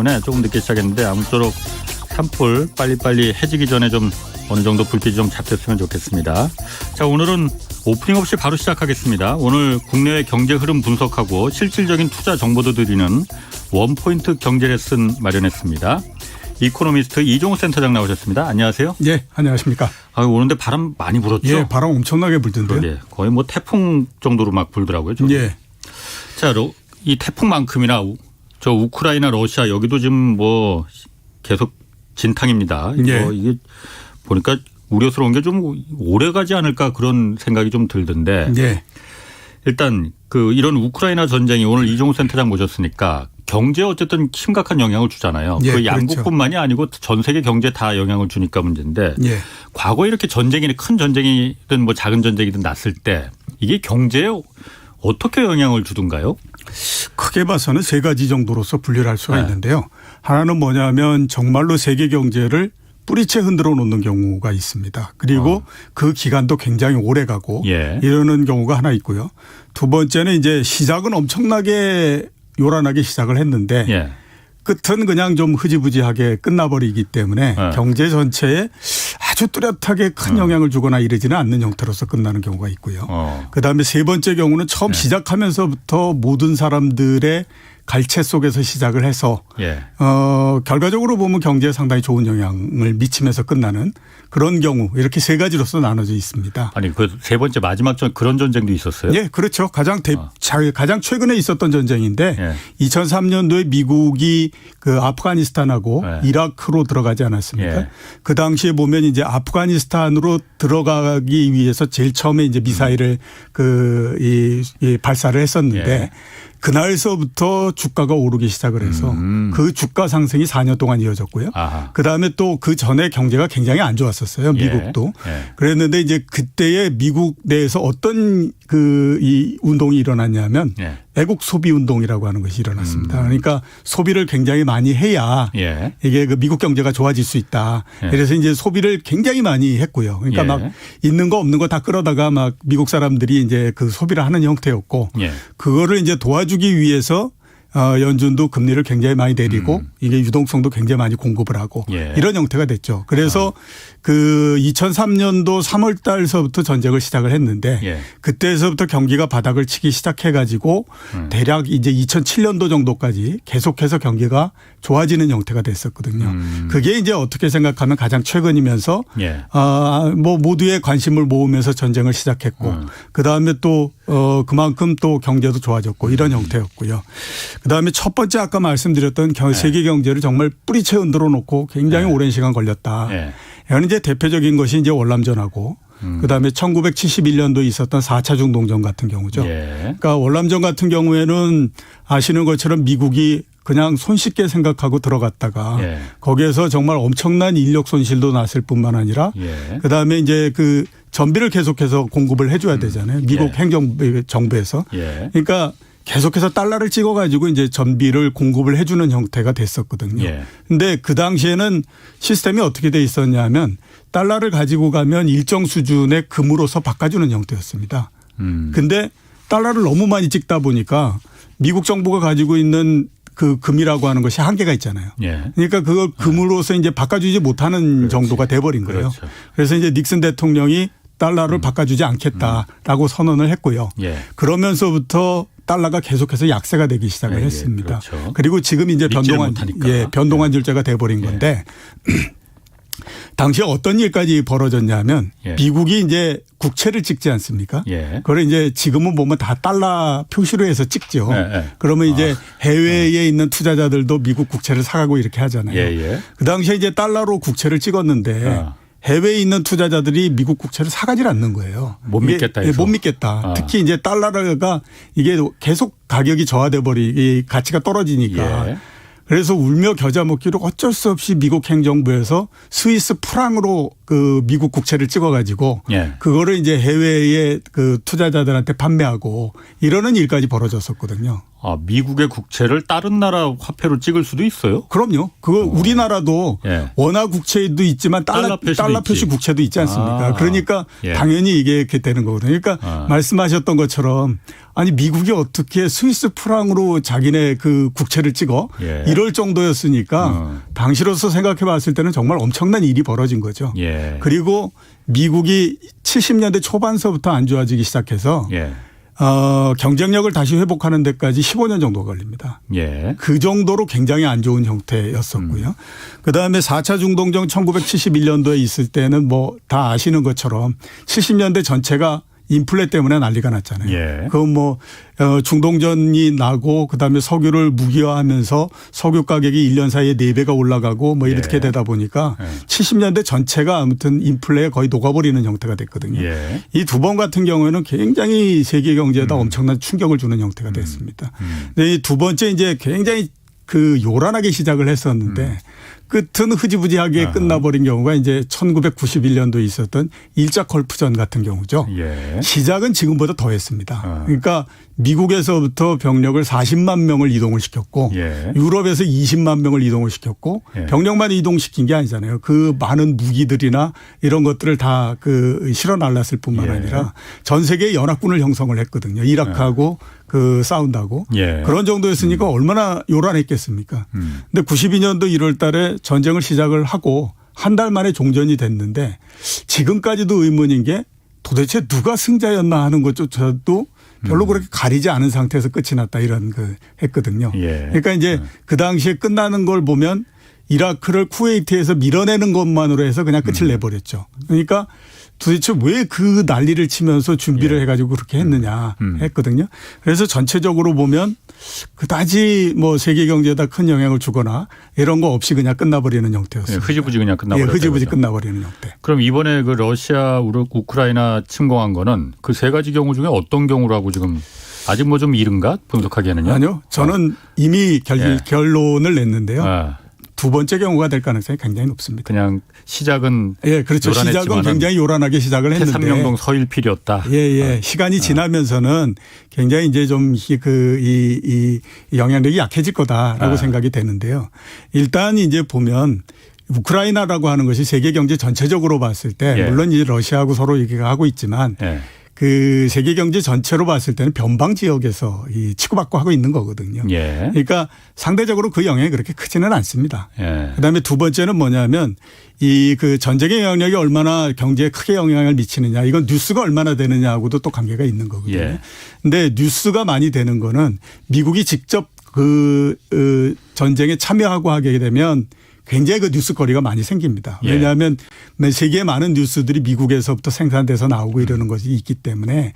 때문에 조금 늦게 시작했는데 아무쪼록 산불 빨리빨리 해지기 전에 좀 어느 정도 불빛이 좀 잡혔으면 좋겠습니다. 자, 오늘은 오프닝 없이 바로 시작하겠습니다. 오늘 국내외 경제 흐름 분석하고 실질적인 투자 정보도 드리는 원포인트 경제 레슨 마련했습니다. 이코노미스트 이종우 센터장 나오셨습니다. 안녕하세요. 예, 안녕하십니까. 오는데 바람 많이 불었죠? 예, 바람 엄청나게 불던데요. 예, 거의 뭐 태풍 정도로 막 불더라고요. 저는. 예. 자, 이 태풍만큼이나 저 우크라이나, 러시아 여기도 지금 뭐 계속 진탕입니다. 예. 이게 보니까 우려스러운 게 좀 오래 가지 않을까 그런 생각이 좀 들던데. 예. 일단 이런 우크라이나 전쟁이 오늘 이종우 센터장 모셨으니까 경제에 어쨌든 심각한 영향을 주잖아요. 예, 그 양국뿐만이 아니고 전 세계 경제에 다 영향을 주니까 문제인데. 예. 과거에 이렇게 전쟁이나 큰 전쟁이든 뭐 작은 전쟁이든 났을 때 이게 경제에 어떻게 영향을 주던가요? 크게 봐서는 세 가지 정도로서 분류를 할 수가 네. 있는데요. 하나는 뭐냐면 정말로 세계 경제를 뿌리채 흔들어 놓는 경우가 있습니다. 그리고 그 기간도 굉장히 오래 가고 예. 이러는 경우가 하나 있고요. 두 번째는 이제 시작은 엄청나게 요란하게 시작을 했는데 예. 끝은 그냥 좀 흐지부지하게 끝나버리기 때문에 경제 전체에 아주 뚜렷하게 큰 영향을 주거나 이러지는 않는 형태로서 끝나는 경우가 있고요. 그다음에 세 번째 경우는 처음 시작하면서부터 모든 사람들의 갈채 속에서 시작을 해서 결과적으로 보면 경제에 상당히 좋은 영향을 미치면서 끝나는 그런 경우 이렇게 세 가지로서 나눠져 있습니다. 아니 그 세 번째 마지막 그런 전쟁도 있었어요? 예, 그렇죠. 가장 최근에 있었던 전쟁인데 예. 2003년도에 미국이 그 아프가니스탄하고 이라크로 들어가지 않았습니까? 예. 그 당시에 보면 이제 아프가니스탄으로 들어가기 위해서 제일 처음에 이제 미사일을 발사를 했었는데 그날서부터 주가가 오르기 시작을 해서 그 주가 상승이 4년 동안 이어졌고요. 그다음에 또 그 전에 경제가 굉장히 안 좋았었어요. 미국도. 그랬는데 이제 그때에 미국 내에서 어떤 이 운동이 일어났냐면 애국 소비 운동이라고 하는 것이 일어났습니다. 그러니까 소비를 굉장히 많이 해야 이게 그 미국 경제가 좋아질 수 있다. 그래서 이제 소비를 굉장히 많이 했고요. 그러니까 막 있는 거 없는 거 다 끌어다가 막 미국 사람들이 이제 그 소비를 하는 형태였고 그거를 이제 도와주기 위해서 연준도 금리를 굉장히 많이 내리고 이게 유동성도 굉장히 많이 공급을 하고 이런 형태가 됐죠. 그래서 그 2003년도 3월 달서부터 전쟁을 시작을 했는데 그때서부터 경기가 바닥을 치기 시작해 가지고 대략 이제 2007년도 정도까지 계속해서 경기가 좋아지는 형태가 됐었거든요. 그게 이제 어떻게 생각하면 가장 최근이면서 뭐 모두의 관심을 모으면서 전쟁을 시작했고 그다음에 또 그만큼 또 경제도 좋아졌고 이런 형태였고요. 그다음에 첫 번째 아까 말씀드렸던 세계 경제를 정말 뿌리채 흔들어 놓고 굉장히 오랜 시간 걸렸다. 이건 이제 대표적인 것이 이제 월남전하고 그다음에 1971년도에 있었던 4차 중동전 같은 경우죠. 그러니까 월남전 같은 경우에는 아시는 것처럼 미국이 그냥 손쉽게 생각하고 들어갔다가 거기에서 정말 엄청난 인력 손실도 났을 뿐만 아니라 그다음에 이제 그 전비를 계속해서 공급을 해 줘야 되잖아요. 미국 정부에서. 그러니까 계속해서 달러를 찍어 가지고 이제 전비를 공급을 해 주는 형태가 됐었거든요. 근데 그 당시에는 시스템이 어떻게 돼 있었냐면 달러를 가지고 가면 일정 수준의 금으로서 바꿔주는 형태였습니다. 근데 달러를 너무 많이 찍다 보니까 미국 정부가 가지고 있는 그 금이라고 하는 것이 한계가 있잖아요. 그러니까 그걸 금으로서 이제 바꿔주지 못하는 정도가 돼버린 거예요. 그래서 이제 닉슨 대통령이 달러를 바꿔주지 않겠다라고 선언을 했고요. 그러면서부터 달러가 계속해서 약세가 되기 시작을 했습니다. 그리고 지금 이제 변동한 질제가 돼버린 건데 당시에 어떤 일까지 벌어졌냐면 미국이 이제 국채를 찍지 않습니까? 그걸 이제 지금은 보면 다 달러 표시로 해서 찍죠. 그러면 이제 해외에 있는 투자자들도 미국 국채를 사가고 이렇게 하잖아요. 그 당시에 이제 달러로 국채를 찍었는데 해외에 있는 투자자들이 미국 국채를 사가질 않는 거예요. 못 믿겠다 해서. 못 믿겠다. 특히 이제 달러가 이게 계속 가격이 저하돼 가치가 떨어지니까. 그래서 울며 겨자 먹기로 어쩔 수 없이 미국 행정부에서 스위스 프랑으로 그 미국 국채를 찍어가지고 그거를 이제 해외의 그 투자자들한테 판매하고 이러는 일까지 벌어졌었거든요. 아, 미국의 국채를 다른 나라 화폐로 찍을 수도 있어요? 그럼요. 그거 우리나라도 예. 원화 국채도 있지만 달러 표시 국채도 있지 않습니까? 아. 그러니까 예. 당연히 이게 이렇게 되는 거거든요. 그러니까 말씀하셨던 것처럼 아니 미국이 어떻게 스위스 프랑으로 자기네 그 국채를 찍어 예. 이럴 정도였으니까 당시로서 생각해 봤을 때는 정말 엄청난 일이 벌어진 거죠. 예. 그리고 미국이 70년대 초반서부터 안 좋아지기 시작해서 예. 경쟁력을 다시 회복하는 데까지 15년 정도가 걸립니다. 예. 그 정도로 굉장히 안 좋은 형태였었고요. 그다음에 4차 중동정 1971년도에 있을 때는 뭐 다 아시는 것처럼 70년대 전체가 인플레 때문에 난리가 났잖아요. 예. 그건 뭐 중동전이 나고 그다음에 석유를 무기화하면서 석유 가격이 1년 사이에 4배가 올라가고 뭐 이렇게 예. 되다 보니까 예. 70년대 전체가 아무튼 인플레에 거의 녹아버리는 형태가 됐거든요. 예. 이 두 번 같은 경우에는 굉장히 세계 경제에다 엄청난 충격을 주는 형태가 됐습니다. 근데 이 두 번째 이제 굉장히 그 요란하게 시작을 했었는데 끝은 흐지부지하게 끝나버린 경우가 이제 1991년도에 있었던 일자 걸프전 같은 경우죠. 예. 시작은 지금보다 더 했습니다. 그러니까 미국에서부터 병력을 40만 명을 이동을 시켰고 예. 유럽에서 20만 명을 이동을 시켰고 예. 병력만 이동시킨 게 아니잖아요. 그 많은 무기들이나 이런 것들을 다 그 실어 날랐을 뿐만 예. 아니라 전 세계의 연합군을 형성을 했거든요. 이라크하고 그 싸운다고. 예. 그런 정도였으니까 얼마나 요란했겠습니까. 근데 92년도 1월 달에 전쟁을 시작을 하고 한 달 만에 종전이 됐는데 지금까지도 의문인 게 도대체 누가 승자였나 하는 것조차도 별로 그렇게 가리지 않은 상태에서 끝이 났다 이런 그 했거든요. 예. 그러니까 이제 그 당시에 끝나는 걸 보면 이라크를 쿠웨이트에서 밀어내는 것만으로 해서 그냥 끝을 내버렸죠. 그러니까 도대체 왜 그 난리를 치면서 준비를 예. 해가지고 그렇게 했느냐 했거든요. 그래서 전체적으로 보면 그다지 뭐 세계 경제에다 큰 영향을 주거나 이런 거 없이 그냥 끝나버리는 형태였어요. 예, 흐지부지 그냥 끝나버렸다. 예, 흐지부지 그렇죠. 끝나버리는 형태. 그럼 이번에 그 러시아, 우크라이나 침공한 거는 그 세 가지 경우 중에 어떤 경우라고 지금 아직 뭐 좀 이른가 분석하기에는요? 아니요. 저는 이미 결론을 냈는데요. 아. 두 번째 경우가 될 가능성이 굉장히 높습니다. 그냥 시작은 예, 그렇죠. 시작은 굉장히 요란하게 시작을 했는데 태산명동 서일필이었다. 예, 예. 시간이 지나면서는 굉장히 이제 좀 이 영향력이 약해질 거다라고 생각이 되는데요. 일단 이제 보면 우크라이나라고 하는 것이 세계 경제 전체적으로 봤을 때 예. 물론 이제 러시아하고 서로 얘기가 하고 있지만 예. 그 세계 경제 전체로 봤을 때는 변방 지역에서 이 치고받고 하고 있는 거거든요. 예. 그러니까 상대적으로 그 영향이 그렇게 크지는 않습니다. 예. 그다음에 두 번째는 뭐냐면 이 그 전쟁의 영향력이 얼마나 경제에 크게 영향을 미치느냐 이건 뉴스가 얼마나 되느냐하고도 또 관계가 있는 거거든요. 예. 근데 뉴스가 많이 되는 거는 미국이 직접 그 전쟁에 참여하고 하게 되면 굉장히 그 뉴스거리가 많이 생깁니다. 예. 왜냐하면 세계의 많은 뉴스들이 미국에서부터 생산돼서 나오고 이러는 것이 있기 때문에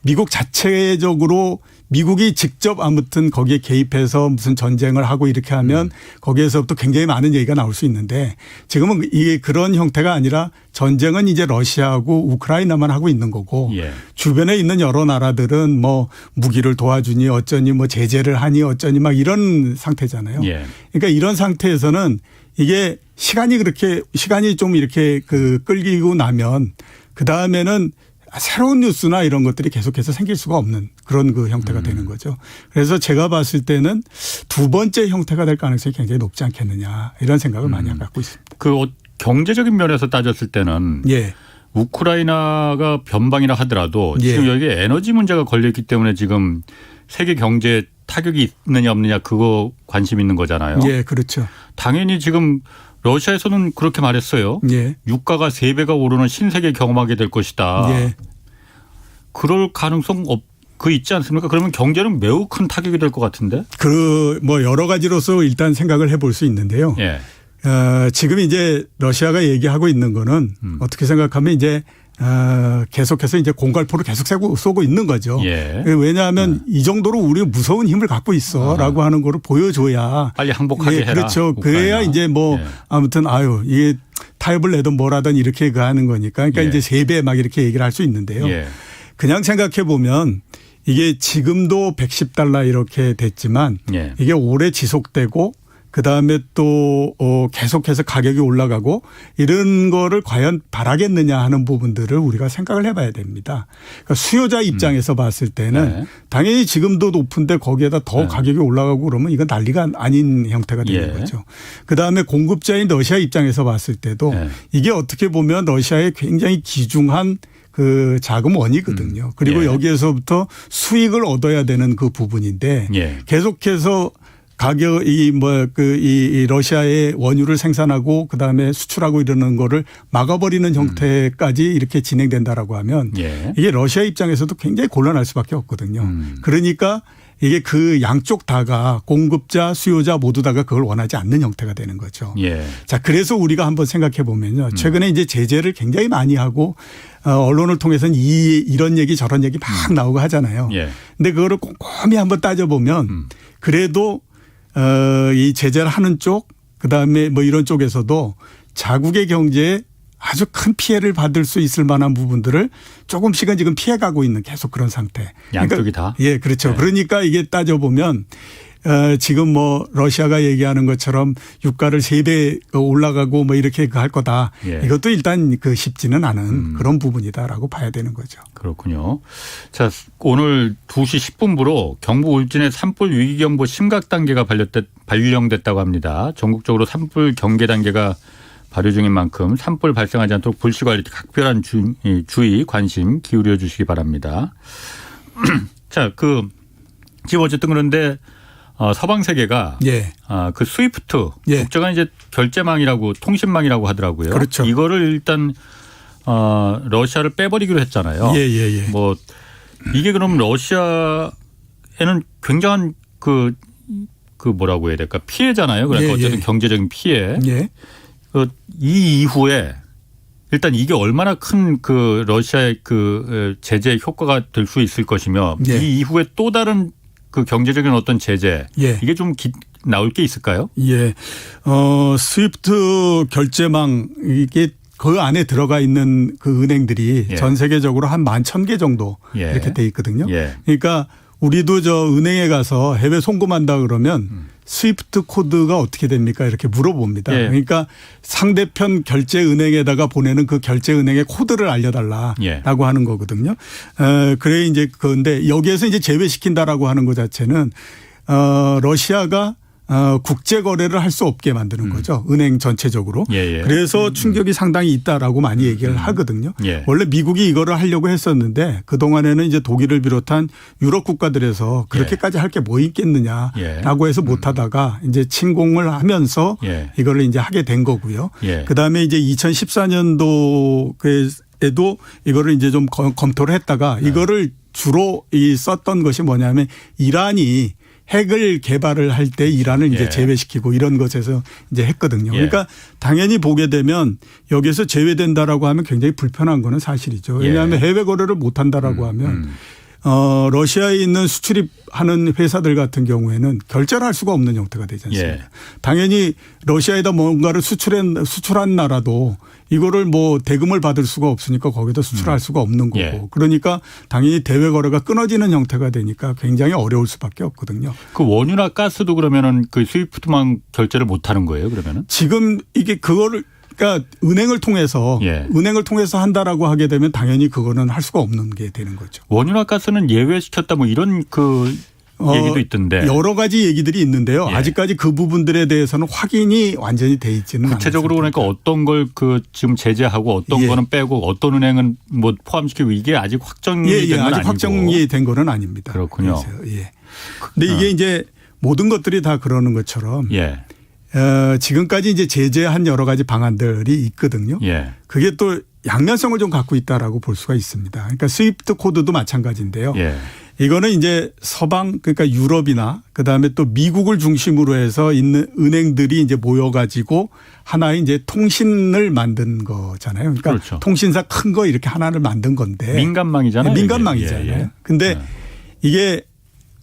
미국 자체적으로 미국이 직접 아무튼 거기에 개입해서 무슨 전쟁을 하고 이렇게 하면 거기에서부터 굉장히 많은 얘기가 나올 수 있는데 지금은 이게 그런 형태가 아니라 전쟁은 이제 러시아하고 우크라이나만 하고 있는 거고 예. 주변에 있는 여러 나라들은 뭐 무기를 도와주니 어쩌니 뭐 제재를 하니 어쩌니 막 이런 상태잖아요. 예. 그러니까 이런 상태에서는 이게 시간이 좀 이렇게 그 끌리고 나면 그 다음에는 새로운 뉴스나 이런 것들이 계속해서 생길 수가 없는 그런 그 형태가 되는 거죠. 그래서 제가 봤을 때는 두 번째 형태가 될 가능성이 굉장히 높지 않겠느냐 이런 생각을 많이 갖고 있습니다. 그 경제적인 면에서 따졌을 때는 예. 우크라이나가 변방이라 하더라도 예. 지금 여기에 에너지 문제가 걸려있기 때문에 지금 세계 경제에 타격이 있느냐 없느냐 그거 관심 있는 거잖아요. 예, 그렇죠. 당연히 지금 러시아에서는 그렇게 말했어요. 예. 유가가 3배가 오르는 신세계 경험하게 될 것이다. 예. 그럴 가능성 있지 않습니까? 그러면 경제는 매우 큰 타격이 될 것 같은데. 뭐 여러 가지로서 일단 생각을 해볼 수 있는데요. 예. 지금 이제 러시아가 얘기하고 있는 거는 어떻게 생각하면 이제 계속해서 이제 공갈포를 계속 쏘고 있는 거죠. 예. 왜냐하면 이 정도로 우리 무서운 힘을 갖고 있어라고 하는 거를 보여줘야 빨리 항복하게 해라. 그렇죠. 우크라이나. 그래야 이제 뭐 예. 아무튼 이게 타협을 내든 뭐라든 이렇게 하는 거니까 그러니까 예. 이제 3배 막 이렇게 얘기를 할 수 있는데요. 예. 그냥 생각해 보면 이게 지금도 $110 이렇게 됐지만 예. 이게 오래 지속되고 그다음에 또 계속해서 가격이 올라가고 이런 거를 과연 바라겠느냐 하는 부분들을 우리가 생각을 해봐야 됩니다. 그러니까 수요자 입장에서 봤을 때는 네. 당연히 지금도 높은데 거기에다 더 네. 가격이 가격이 올라가고 그러면 이건 난리가 아닌 형태가 되는 거죠. 그다음에 공급자인 러시아 입장에서 봤을 때도 이게 어떻게 보면 러시아의 굉장히 귀중한 그 자금원이거든요. 그리고 여기에서부터 수익을 얻어야 되는 그 부분인데 계속해서 가격이 이 러시아의 원유를 생산하고 그다음에 수출하고 이러는 거를 막아버리는 형태까지 이렇게 진행된다라고 하면 이게 러시아 입장에서도 굉장히 곤란할 수밖에 없거든요. 그러니까 이게 그 양쪽 다가 공급자, 수요자 모두 다가 그걸 원하지 않는 형태가 되는 거죠. 자, 그래서 우리가 한번 생각해 보면요. 최근에 이제 제재를 굉장히 많이 하고 언론을 통해서는 이런 얘기 저런 얘기 막 나오고 하잖아요. 근데 그거를 꼼꼼히 한번 따져보면 그래도 이 제재를 하는 쪽 그다음에 뭐 이런 쪽에서도 자국의 경제에 아주 큰 피해를 받을 수 있을 만한 부분들을 조금씩은 지금 피해가고 있는 계속 그런 상태. 양쪽이 다. 예, 그렇죠. 그러니까 이게 따져보면 지금 뭐 러시아가 얘기하는 것처럼 유가를 3배 올라가고 뭐 이렇게 할 거다. 이것도 일단 그 쉽지는 않은 그런 부분이다라고 봐야 되는 거죠. 그렇군요. 자, 오늘 2시 10분부로 경부 울진의 산불 위기경보 심각 단계가 발령됐다고 합니다. 전국적으로 산불 경계 단계가 발효 중인 만큼 산불 발생하지 않도록 불씨관리 각별한 주의 관심 기울여 주시기 바랍니다. 자, 지금 어쨌든 그런데 서방 세계가 그 스위프트 국제간 이제 결제망이라고 통신망이라고 하더라고요. 그렇죠. 이거를 일단 러시아를 빼버리기로 했잖아요. 뭐 이게 그럼 러시아에는 굉장한 그 뭐라고 해야 될까 피해잖아요. 그러니까 어쨌든 경제적인 피해. 이 이후에 일단 이게 얼마나 큰 그 러시아의 그 제재 효과가 될 수 있을 것이며 이 이후에 또 다른 그 경제적인 어떤 제재 이게 좀 나올 게 있을까요? 스위프트 결제망 이게 그 안에 들어가 있는 그 은행들이 전 세계적으로 한 11,000개 정도 이렇게 돼 있거든요. 그러니까 우리도 저 은행에 가서 해외 송금한다 그러면 스위프트 코드가 어떻게 됩니까? 이렇게 물어봅니다. 그러니까 상대편 결제 은행에다가 보내는 그 결제 은행의 코드를 알려달라라고 하는 거거든요. 그래 이제 그런데 여기에서 이제 제외시킨다라고 하는 것 자체는 러시아가 국제 거래를 할 수 없게 만드는 거죠. 은행 전체적으로. 그래서 충격이 상당히 있다라고 많이 얘기를 하거든요. 원래 미국이 이거를 하려고 했었는데 그동안에는 이제 독일을 비롯한 유럽 국가들에서 그렇게까지 할 게 뭐 있겠느냐라고 해서 못 하다가 이제 침공을 하면서 이거를 이제 하게 된 거고요. 그다음에 이제 2014년도에도 이거를 이제 좀 검토를 했다가 이거를 주로 썼던 것이 뭐냐면 이란이 핵을 개발을 할 때 이란을 이제 제외시키고 이런 것에서 이제 했거든요. 그러니까 당연히 보게 되면 여기서 제외된다라고 하면 굉장히 불편한 거는 사실이죠. 왜냐하면 해외 거래를 못 한다라고 하면 러시아에 있는 수출입하는 회사들 같은 경우에는 결제를 할 수가 없는 형태가 되지 않습니까? 당연히 러시아에다 뭔가를 수출한 나라도 이거를 뭐 대금을 받을 수가 없으니까 거기다 수출할 수가 없는 거고 그러니까 당연히 대외 거래가 끊어지는 형태가 되니까 굉장히 어려울 수밖에 없거든요. 그 원유나 가스도 그러면은 그 스위프트만 결제를 못 하는 거예요, 그러면은? 지금 이게 그거를 그러니까 은행을 통해서 한다라고 하게 되면 당연히 그거는 할 수가 없는 게 되는 거죠. 원유나 가스는 예외시켰다 뭐 이런 얘기도 있던데. 여러 가지 얘기들이 있는데요. 아직까지 그 부분들에 대해서는 확인이 완전히 돼 있지는 않습니다. 구체적으로 그러니까 어떤 걸 지금 제재하고 어떤 거는 빼고 어떤 은행은 뭐 포함시키고 이게 아직 확정이 된 건 아니고. 아직 확정이 된 거는 아닙니다. 그렇군요. 근데 이게 이제 모든 것들이 다 그러는 것처럼 지금까지 이제 제재한 여러 가지 방안들이 있거든요. 그게 또 양면성을 좀 갖고 있다라고 볼 수가 있습니다. 그러니까 스위프트 코드도 마찬가지인데요. 이거는 이제 서방 그러니까 유럽이나 그다음에 또 미국을 중심으로 해서 있는 은행들이 이제 모여가지고 하나의 이제 통신을 만든 거잖아요. 그러니까 통신사 큰 거 이렇게 하나를 만든 건데 민간망이잖아요. 민간망이잖아요. 근데 이게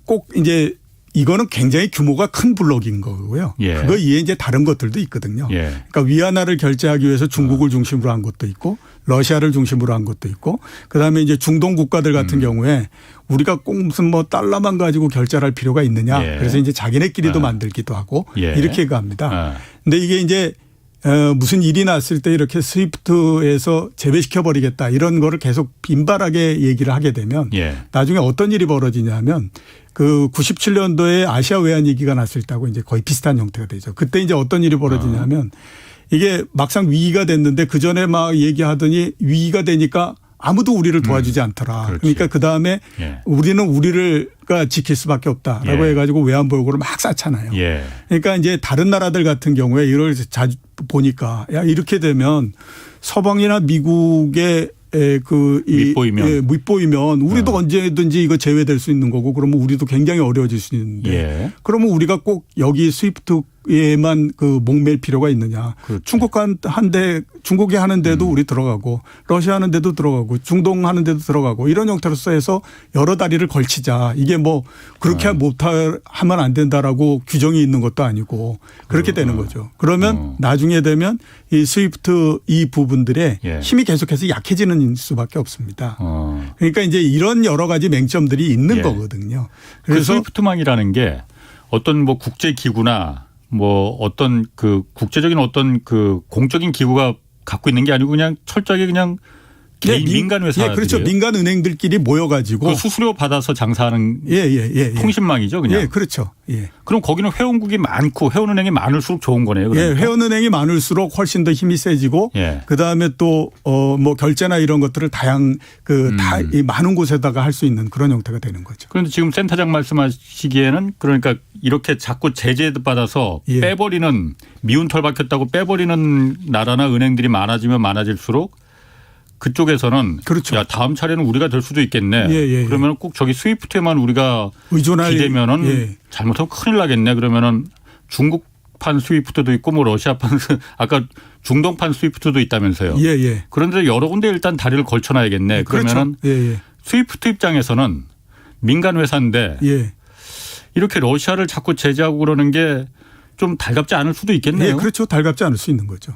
꼭 이제 이거는 굉장히 규모가 큰 블록인 거고요. 예. 그거 이외에 이제 다른 것들도 있거든요. 예. 그러니까 위안화를 결제하기 위해서 중국을 중심으로 한 것도 있고 러시아를 중심으로 한 것도 있고 그다음에 이제 중동 국가들 같은 경우에 우리가 꼭 무슨 뭐 달러만 가지고 결제를 할 필요가 있느냐. 예. 그래서 이제 자기네끼리도 만들기도 하고 예. 이렇게 갑니다. 근데 이게 이제 무슨 일이 났을 때 이렇게 스위프트에서 제외시켜 버리겠다 이런 거를 계속 빈발하게 얘기를 하게 되면 예. 나중에 어떤 일이 벌어지냐면 그 97년도에 아시아 외환 위기가 났을 때하고 이제 거의 비슷한 형태가 되죠. 그때 이제 어떤 일이 벌어지냐면 이게 막상 위기가 됐는데 그 전에 막 얘기하더니 위기가 되니까 아무도 우리를 도와주지 않더라. 그렇지. 그러니까 그 다음에 예. 우리는 우리를 지킬 수밖에 없다라고 예. 해가지고 외환보유고를 막 쌓잖아요. 예. 그러니까 이제 다른 나라들 같은 경우에 이걸 자주 보니까 야 이렇게 되면 서방이나 미국의 밑보이면 우리도 언제든지 이거 제외될 수 있는 거고 그러면 우리도 굉장히 어려워질 수 있는데 예. 그러면 우리가 꼭 여기 스위프트에만 그 목맬 필요가 있느냐. 그렇죠. 중국이 하는데도 우리 들어가고 러시아 하는데도 들어가고 중동 하는데도 들어가고 이런 형태로서 해서 여러 다리를 걸치자. 이게 뭐 그렇게 하면 안 된다라고 규정이 있는 것도 아니고 그렇게 되는 거죠. 그러면 나중에 되면 이 스위프트 이 부분들의 예. 힘이 계속해서 약해지는 수밖에 없습니다. 그러니까 이제 이런 여러 가지 맹점들이 있는 예. 거거든요. 그 그래서 스위프트망이라는 게 어떤 뭐 국제 기구나 뭐 어떤 그 국제적인 어떤 그 공적인 기구가 갖고 있는 게 아니고 그냥 철저하게 그냥 개인 민간 회사들이에요. 그렇죠. 민간 은행들끼리 모여가지고 그 수수료 받아서 장사하는 예. 통신망이죠, 그냥. 예, 그렇죠. 예. 그럼 거기는 회원국이 많고 회원은행이 많을수록 좋은 거네요. 그러니까. 예, 회원은행이 많을수록 훨씬 더 힘이 세지고 예. 그 다음에 또 뭐 결제나 이런 것들을 다 이 많은 곳에다가 할 수 있는 그런 형태가 되는 거죠. 그런데 지금 센터장 말씀하시기에는 그러니까 이렇게 자꾸 제재 받아서 예. 빼버리는 미운 털 박혔다고 빼버리는 나라나 은행들이 많아지면 많아질수록 그쪽에서는 그렇죠. 야 다음 차례는 우리가 될 수도 있겠네. 예. 그러면 꼭 저기 스위프트에만 우리가 의존할 기대면은 예. 잘못하면 큰일 나겠네. 그러면은 중국판 스위프트도 있고 뭐 러시아판 아까 중동판 스위프트도 있다면서요. 예. 그런데 여러 군데 일단 다리를 걸쳐놔야겠네. 그러면은 그렇죠. 예. 스위프트 입장에서는 민간 회사인데 예. 이렇게 러시아를 자꾸 제재하고 그러는 게 좀 달갑지 않을 수도 있겠네요. 예, 그렇죠. 달갑지 않을 수 있는 거죠.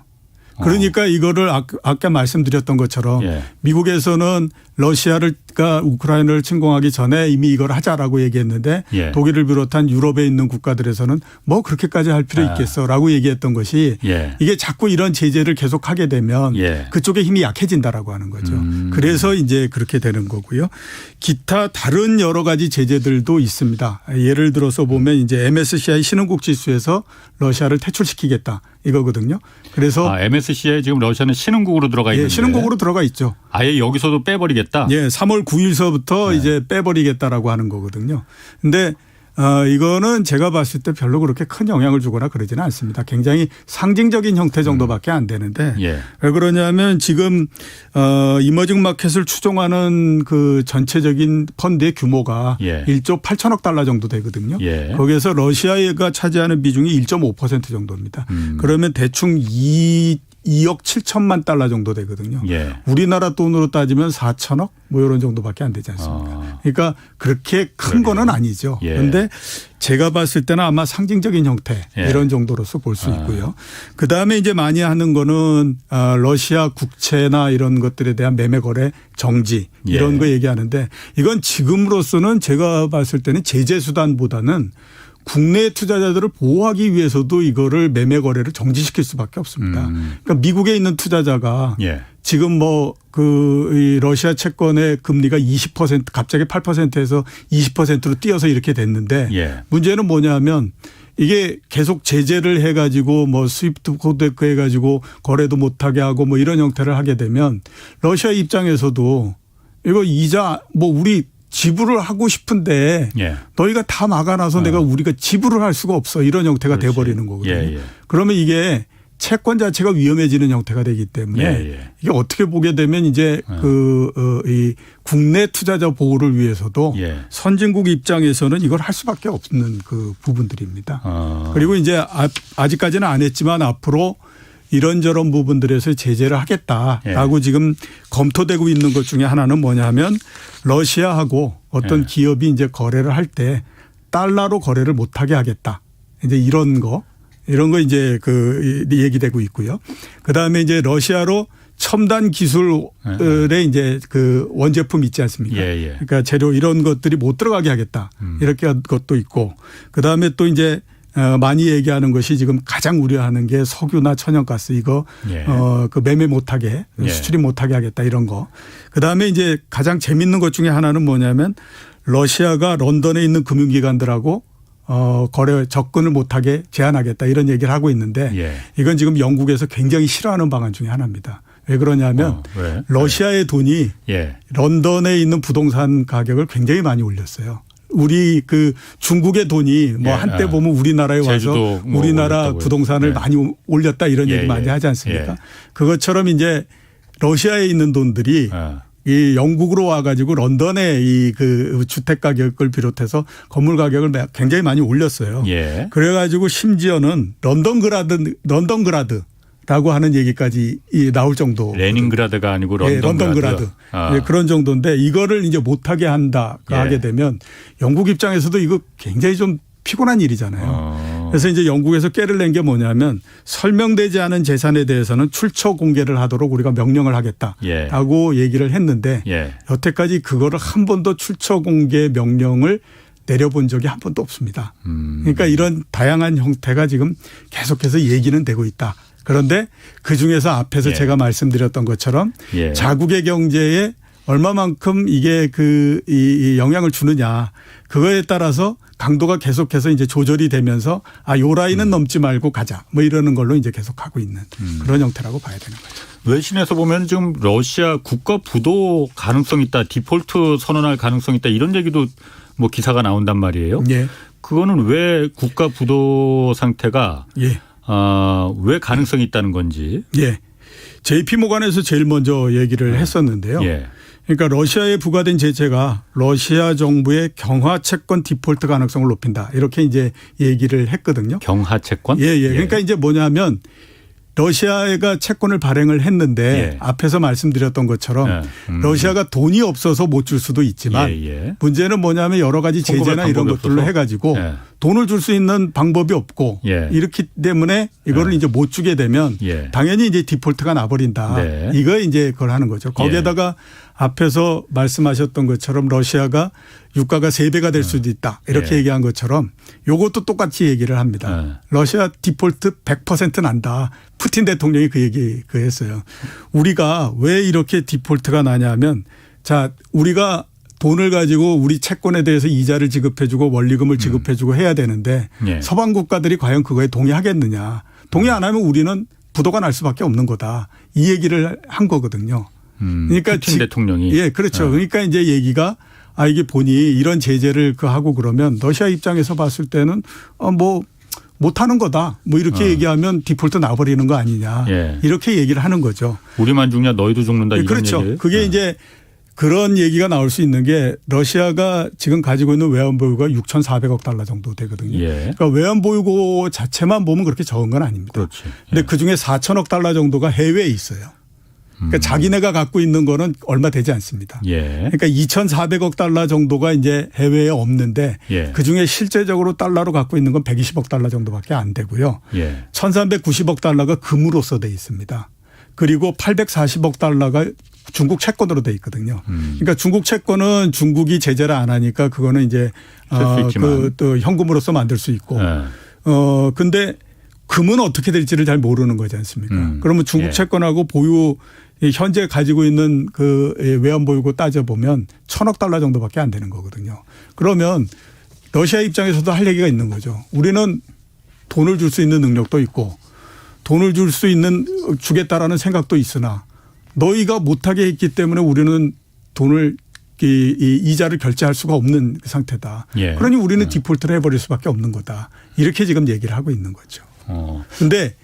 그러니까 이거를 아까 말씀드렸던 것처럼 예. 미국에서는 러시아가 우크라이나를 침공하기 전에 이미 이걸 하자라고 얘기했는데 예. 독일을 비롯한 유럽에 있는 국가들에서는 뭐 그렇게까지 할 필요 있겠어라고 얘기했던 것이 예. 이게 자꾸 이런 제재를 계속하게 되면 예. 그쪽에 힘이 약해진다라고 하는 거죠. 그래서 이제 그렇게 되는 거고요. 기타 다른 여러 가지 제재들도 있습니다. 예를 들어서 보면 이제 MSCI 신흥국 지수에서 러시아를 퇴출시키겠다 이거거든요. 그래서 MSCI에 지금 러시아는 신흥국으로 들어가 있는데 신흥국으로 들어가 있죠. 아예 여기서도 빼버리겠다. 예, 3월 9일서부터 이제 빼버리겠다라고 하는 거거든요. 근데 이거는 제가 봤을 때 별로 그렇게 큰 영향을 주거나 그러지는 않습니다. 굉장히 상징적인 형태 정도밖에 안 되는데 예. 왜 그러냐면 지금 이머징 마켓을 추종하는 그 전체적인 펀드의 규모가 예. 1조 8천억 달러 정도 되거든요. 예. 거기에서 러시아가 차지하는 비중이 1.5% 정도입니다. 그러면 대충 2억 7천만 달러 정도 되거든요. 예. 우리나라 돈으로 따지면 4천억 뭐 이런 정도밖에 안 되지 않습니까? 그러니까 그렇게 큰 거는 아니죠. 예. 그런데 제가 봤을 때는 아마 상징적인 형태 예. 이런 정도로서 볼 수 있고요. 그다음에 이제 많이 하는 거는 러시아 국채나 이런 것들에 대한 매매 거래 정지 이런 예. 거 얘기하는데 이건 지금으로서는 제가 봤을 때는 제재 수단보다는 국내 투자자들을 보호하기 위해서도 이거를 매매 거래를 정지시킬 수밖에 없습니다. 그러니까 미국에 있는 투자자가 예. 지금 뭐 이 러시아 채권의 금리가 20% 갑자기 8%에서 20%로 뛰어서 이렇게 됐는데 예. 문제는 뭐냐면 이게 계속 제재를 해가지고 뭐 스위프트 코드 해가지고 거래도 못하게 하고 뭐 이런 형태를 하게 되면 러시아 입장에서도 이거 이자 뭐 우리 지불을 하고 싶은데 예. 너희가 다 막아놔서 우리가 지불을 할 수가 없어 이런 형태가 그렇지. 돼버리는 거거든요. 예. 그러면 이게 채권 자체가 위험해지는 형태가 되기 때문에 예. 이게 어떻게 보게 되면 이제 이 국내 투자자 보호를 위해서도 예. 선진국 입장에서는 이걸 할 수밖에 없는 그 부분들입니다. 그리고 이제 아직까지는 안 했지만 앞으로 이런저런 부분들에서 제재를 하겠다라고 예. 지금 검토되고 있는 것 중에 하나는 뭐냐 하면 러시아하고 어떤 예. 기업이 이제 거래를 할 때 달러로 거래를 못하게 하겠다. 이제 이런 거 이제 그 얘기되고 있고요. 그 다음에 이제 러시아로 첨단 기술의 이제 그 원제품 있지 않습니까? 그러니까 재료 이런 것들이 못 들어가게 하겠다. 이렇게 한 것도 있고 그 다음에 또 이제 많이 얘기하는 것이 지금 가장 우려하는 게 석유나 천연가스 이거 그 매매 못하게 수출이 못하게 하겠다 이런 거. 그 다음에 이제 가장 재밌는 것 중에 하나는 뭐냐면 러시아가 런던에 있는 금융기관들하고 거래 접근을 못하게 제한하겠다 이런 얘기를 하고 있는데 이건 지금 영국에서 굉장히 싫어하는 방안 중에 하나입니다. 왜 그러냐면 왜? 러시아의 돈이 런던에 있는 부동산 가격을 굉장히 많이 올렸어요. 우리 그 중국의 돈이 뭐 한때 보면 우리나라에 와서 뭐 우리나라 부동산을 많이 올렸다 이런 얘기 많이 하지 않습니까? 그것처럼 이제 러시아에 있는 돈들이 이 영국으로 와가지고 런던의 이 그 주택 가격을 비롯해서 건물 가격을 굉장히 많이 올렸어요. 그래가지고 심지어는 런던그라드라고 하는 얘기까지 나올 정도. 레닌그라드가 아니고 런던그라드. 그런 정도인데 이거를 이제 못하게 한다 하게 되면 영국 입장에서도 이거 굉장히 좀 피곤한 일이잖아요. 그래서 이제 영국에서 깨를 낸 게 뭐냐면 설명되지 않은 재산에 대해서는 출처 공개를 하도록 우리가 명령을 하겠다라고 얘기를 했는데 여태까지 그거를 한 번도 출처 공개 명령을 내려본 적이 한 번도 없습니다. 그러니까 이런 다양한 형태가 지금 계속해서 얘기는 되고 있다. 그런데 그중에서 앞에서 제가 말씀드렸던 것처럼 자국의 경제에 얼마만큼 이게 이 영향을 주느냐 그거에 따라서 강도가 계속해서 이제 조절이 되면서 요 라인은 넘지 말고 가자 뭐 이러는 걸로 이제 계속 가고 있는 그런 형태라고 봐야 되는 거죠. 외신에서 보면 지금 러시아 국가 부도 가능성 있다, 디폴트 선언할 가능성 있다 이런 얘기도 뭐 기사가 나온단 말이에요. 그거는 왜 국가 부도 상태가 왜 가능성이 있다는 건지. JP 모간에서 제일 먼저 얘기를 했었는데요. 그러니까 러시아에 부과된 제재가 러시아 정부의 경하 채권 디폴트 가능성을 높인다. 이렇게 이제 얘기를 했거든요. 경하 채권? 그러니까 이제 뭐냐면 러시아가 채권을 발행을 했는데 앞에서 말씀드렸던 것처럼 러시아가 돈이 없어서 못 줄 수도 있지만 문제는 뭐냐면 여러 가지 제재나 이런 것들로 해가지고 돈을 줄 수 있는 방법이 없고 이렇기 때문에 이거를 이제 못 주게 되면 당연히 이제 디폴트가 나버린다. 이거 이제 그걸 하는 거죠. 거기에다가 앞에서 말씀하셨던 것처럼 러시아가 유가가 3배가 될 수도 있다. 이렇게 얘기한 것처럼 이것도 똑같이 얘기를 합니다. 러시아 디폴트 100% 난다. 푸틴 대통령이 그 얘기 했어요. 우리가 왜 이렇게 디폴트가 나냐면 자, 우리가 돈을 가지고 우리 채권에 대해서 이자를 지급해주고 원리금을 지급해주고 해야 되는데 서방 국가들이 과연 그거에 동의하겠느냐. 동의 안 하면 우리는 부도가 날 수밖에 없는 거다. 이 얘기를 한 거거든요. 그러니까 푸틴 대통령이. 그렇죠. 그러니까 이제 얘기가 이게 보니 이런 제재를 하고 그러면 러시아 입장에서 봤을 때는 뭐 못하는 거다. 뭐 이렇게 얘기하면 디폴트 나버리는 거 아니냐. 이렇게 얘기를 하는 거죠. 우리만 죽냐 너희도 죽는다 이런 그렇죠. 얘기. 그게 이제 그런 얘기가 나올 수 있는 게 러시아가 지금 가지고 있는 외환보유고가 6,400억 달러 정도 되거든요. 그러니까 외환보유고 자체만 보면 그렇게 적은 건 아닙니다. 그런데 그중에 4천억 달러 정도가 해외에 있어요. 그러니까 자기네가 갖고 있는 거는 얼마 되지 않습니다. 그러니까 2,400억 달러 정도가 이제 해외에 없는데 그중에 실제적으로 달러로 갖고 있는 건 120억 달러 정도밖에 안 되고요. 1,390억 달러가 금으로써 돼 있습니다. 그리고 840억 달러가 중국 채권으로 돼 있거든요. 그러니까 중국 채권은 중국이 제재를 안 하니까 그거는 이제 또 현금으로서 만들 수 있고. 근데 금은 어떻게 될지를 잘 모르는 거지 않습니까? 그러면 중국 채권하고 보유 현재 가지고 있는 그 외환보유고 따져보면 1,000억 달러 정도밖에 안 되는 거거든요. 그러면 러시아 입장에서도 할 얘기가 있는 거죠. 우리는 돈을 줄 수 있는 능력도 있고 돈을 줄 수 있는 주겠다라는 생각도 있으나 너희가 못하게 했기 때문에 우리는 돈을 이자를 결제할 수가 없는 상태다. 그러니 우리는 디폴트를 해버릴 수밖에 없는 거다. 이렇게 지금 얘기를 하고 있는 거죠. 그런데